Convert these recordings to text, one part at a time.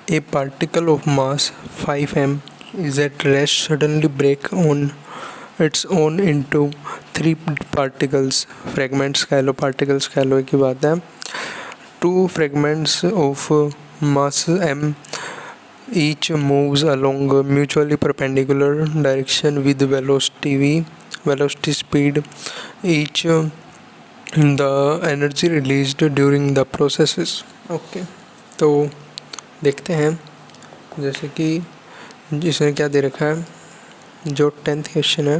A particle of mass 5 m is at rest suddenly break on its own into 3 fragments कह लो, particles कह लो, एक ही बात है. 2 fragments of mass m each moves along a mutually perpendicular direction with velocity v, velocity speed each. The energy released during the processes. Okay, तो देखते हैं. जैसे कि जिसने क्या दे रखा है, जो 10th क्वेश्चन है,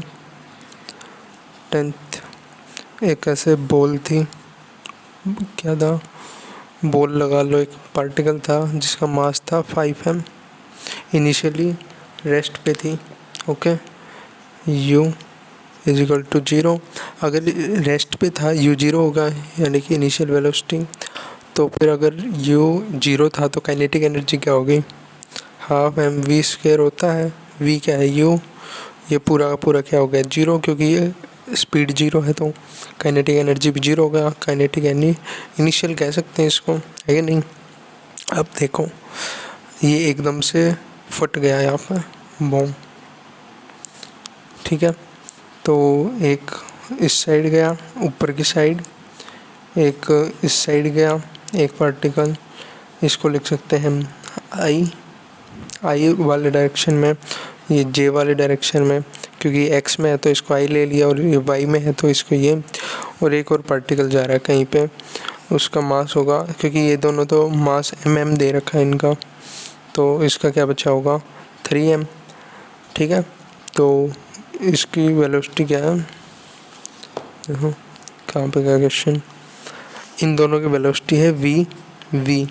10th एक ऐसे बॉल थी, क्या था, बॉल लगा लो, एक पार्टिकल था जिसका मास था 5m, इनिशियली रेस्ट पे थी. Okay, u is equal to 0. अगर रेस्ट पे था u 0 होगा, यानी कि इनिशियल वेलोसिटी. तो फिर अगर u 0 था तो काइनेटिक एनर्जी क्या होगी, हाफ एम वी स्क्वायर होता है. v क्या है, u. ये पूरा का पूरा क्या हो गया, 0, क्योंकि ये स्पीड 0 है तो काइनेटिक एनर्जी भी 0 होगा. काइनेटिक इनिशियल कह सकते हैं इसको, है कि नहीं. अब देखो, ये एकदम से फट गया यहाँ पर बॉम्ब. ठीक है, तो एक इस साइड गया, ऊपर की साइड, एक इस साइड गया, एक पार्टिकल. इसको लिख सकते हैं हम आई वाले डायरेक्शन में, ये जे वाले डायरेक्शन में, क्योंकि एक्स में है तो इसको आई ले लिया, और ये वाई में है तो इसको ये. और एक और पार्टिकल जा रहा है कहीं पे, उसका मास होगा, क्योंकि ये दोनों तो मास mm दे रखा है इनका, तो इसका क्या बचा होगा, 3m. ठीक है, तो इसकी वेलोसिटी क्या है, देखो कहाँ पे क्या क्वेश्चन. इन दोनों की वेलोसिटी है v.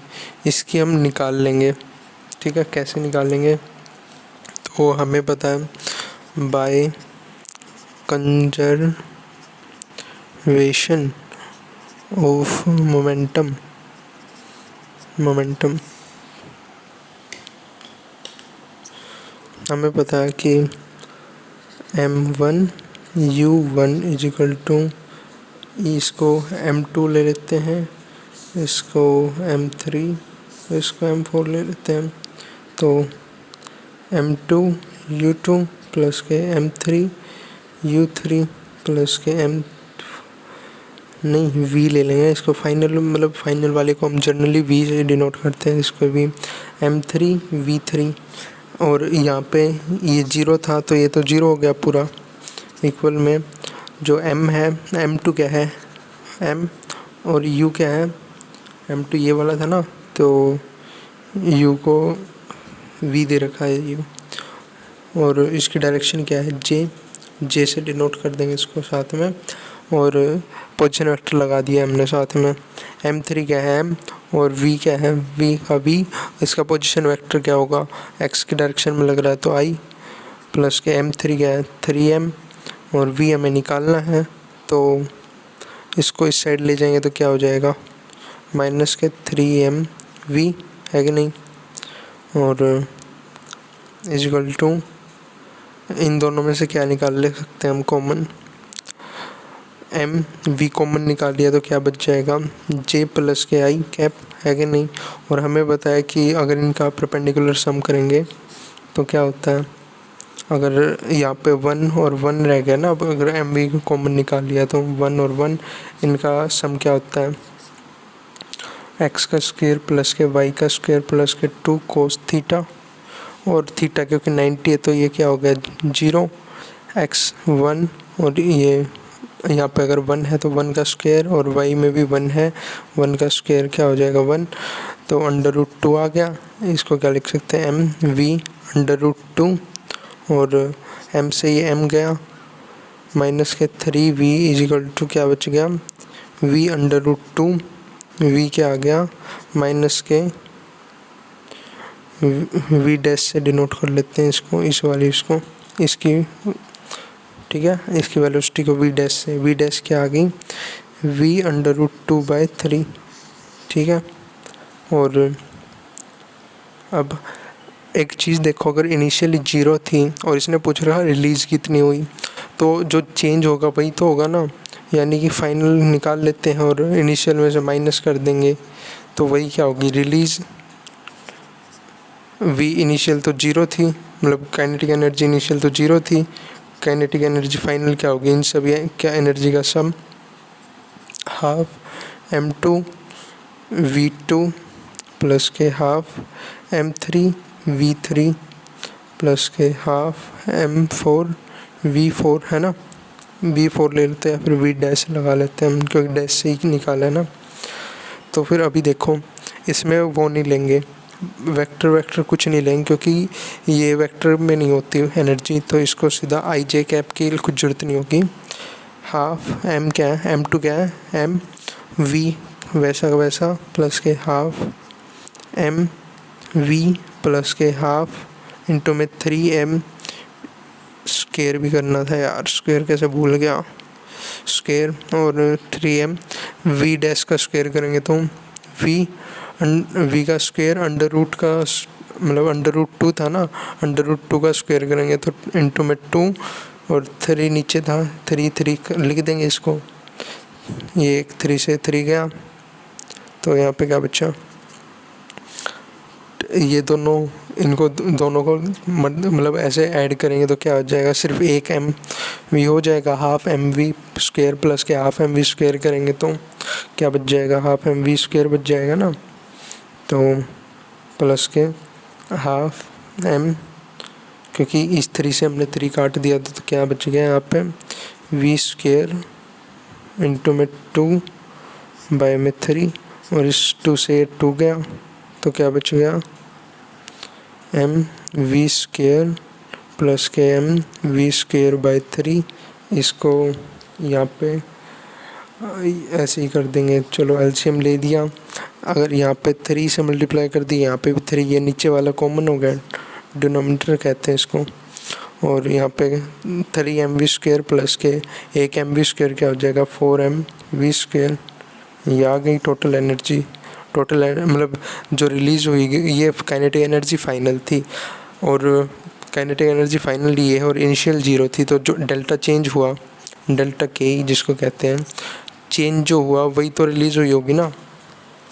इसकी हम निकाल लेंगे. ठीक है, कैसे निकालेंगे, तो हमें पता है बाय कंजर्वेशन ऑफ मोमेंटम. हमें पता है कि m1 u1 is equal to, इसको m2 ले लेते हैं, इसको m3, इसको m4 ले लेते हैं. तो m2 u2 प्लस के m3 u3 प्लस के v ले लेंगे. इसको फाइनल, मतलब फाइनल वाले को हम जनरली v से डिनोट करते हैं, इसको भी m3 v3. और यहाँ पे ये 0 था तो ये तो 0 हो गया पूरा. इक्वल में जो m है, m2 क्या है, m, और u क्या है, m2 ये वाला था ना, तो u को v दे रखा है u. और इसकी डायरेक्शन क्या है, j से डिनोट कर देंगे इसको साथ में. और पोजीशन वेक्टर लगा दिया हमने साथ में. m3 क्या है, m, और v क्या है, v का v. इसका पोजीशन वेक्टर क्या होगा, x की डायरेक्शन में लग रहा है तो i, प्लस के m3 क्या है, 3m, और v हमें निकालना है. तो इसको इस साइड ले जाएंगे तो क्या हो जाएगा, माइनस के 3m v, है कि नहीं. और इक्वल टू, इन दोनों में से क्या निकाल ले सकते हैं हम, कॉमन. m v कॉमन निकाल लिया तो क्या बच जाएगा, j प्लस के i कैप, है कि नहीं. और हमें बताया कि अगर इनका परपेंडिकुलर सम करेंगे तो क्या होता है, अगर यहाँ पे 1 और 1 रह गया ना, अब अगर m v कॉमन निकाल लिया तो 1 और 1 इनका सम क्या होता है, x का स्क्वायर प्लस के y का स्क्वायर प्लस के 2 cos थीटा. और थीटा क्योंकि 90 है तो ये क्या हो गया, 0, x 1, और ये यहाँ पे अगर 1 है तो 1 का स्क्वायर, और y में भी 1 है, 1 का स्क्वायर क्या हो जाएगा, 1. तो √2 आ गया. इसको क्या लिख सकते हैं, m v √2, और m से ये m गया, माइनस के 3v इज इक्वल टू क्या बच गया, v √2, v क्या आ गया, माइनस के v डैश से डिनोट कर लेते हैं इसको, इस वाली इसको, इसकी. ठीक है, इसकी वेलोसिटी को v डैश से, v डैश क्या आ गई, v √2/3. ठीक है, और अब एक चीज़ देखो, अगर इनिशियली 0 थी और इसने पूछ रहा रिलीज़ कितनी हुई, तो जो चेंज होगा वही तो होगा ना. यानी कि फाइनल निकाल लेते हैं और इनिशियल में से माइनस कर देंगे तो वही क्या होगी, रिलीज़. वी इनिशियल तो जीरो थी, मतलब काइनेटिक एनर्जी इनिशियल तो जीरो थी, काइनेटिक एनर्जी फाइनल क्या होगी इन सभी क्या एनर्जी का सम, हाफ m2 v2 प्लस के हाफ m3 v3 प्लस के हाफ m4 v4 है ना, v4 ले लेते हैं, फिर v डैश लगा लेते हैं हम क्योंकि डैश से ही निकाला है ना। तो फिर अभी देखो इसमें वो नहीं लेंगे, वेक्टर कुछ नहीं लेंगे क्योंकि ये वेक्टर में नहीं होती एनर्जी, तो इसको सीधा आई जे कैप की कुछ ज़रूरत नहीं होगी। हाफ एम क्या है, m2 क्या है, एम वी वैसा का वैसा प्लस के हाफ एम वी प्लस के हाफ इंटू में 3m स्क्वायर भी करना था यार, स्क्वायर कैसे भूल गया, स्क्वायर और 3m वी डैश का स्क्वायर करेंगे तो वी का स्क्वायर अंडर रूट का मतलब अंडर रूट 2 था ना, अंडर रूट 2 का स्क्वायर करेंगे तो इंटू में 2 और 3 नीचे था, 3 लिख देंगे इसको, ये 3 से 3 गया तो यहाँ पे क्या बचा, ये दोनों इनको दोनों को मतलब ऐसे ऐड करेंगे तो क्या हो जाएगा, सिर्फ एक एम वी हो जाएगा, half M V square plus के हाफ एम वी स्क्वायर करेंगे तो क्या बच जाएगा, हाफ एम वी स्क्वायर बच जाएगा ना, तो प्लस के हाफ एम क्योंकि इस 3 से हमने 3 काट दिया था तो क्या बच गया यहाँ पे वी स्क्वायर इंटू में 2 बाय में 3 और इस 2 से 2 गया तो क्या बच गया एम वी स्क्वायर प्लस के एम वी स्क्वायर बाय 3, इसको यहाँ पे ऐसे ही कर देंगे, चलो एलसीएम ले दिया, अगर यहाँ पे 3 से मल्टीप्लाई कर दिया यहाँ पे भी 3, ये नीचे वाला कॉमन हो गया, डिनोमिनेटर कहते हैं इसको, और यहाँ पे 3mv स्क्वायर प्लस के एक एम वी स्क्वायर क्या हो जाएगा 4mv स्क्वायर, ये आ गई टोटल एनर्जी, टोटल मतलब जो रिलीज़ हुई ये काइनेटिक एनर्जी फाइनल थी, और काइनेटिक एनर्जी फाइनल ये है और इनिशियल जीरो थी, तो जो डेल्टा चेंज हुआ डेल्टा के जिसको कहते हैं चेंज जो हुआ वही तो रिलीज़ हुई होगी ना।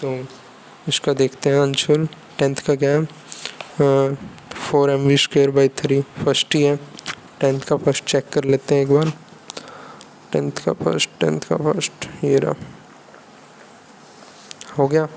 तो इसका देखते हैं आंसर, 10th का क्या है 4mv स्क्वायर बाई 3 फर्स्ट ही है, 10th का फर्स्ट चेक कर लेते हैं एक बार, 10th का फर्स्ट ये रहा, हो गया।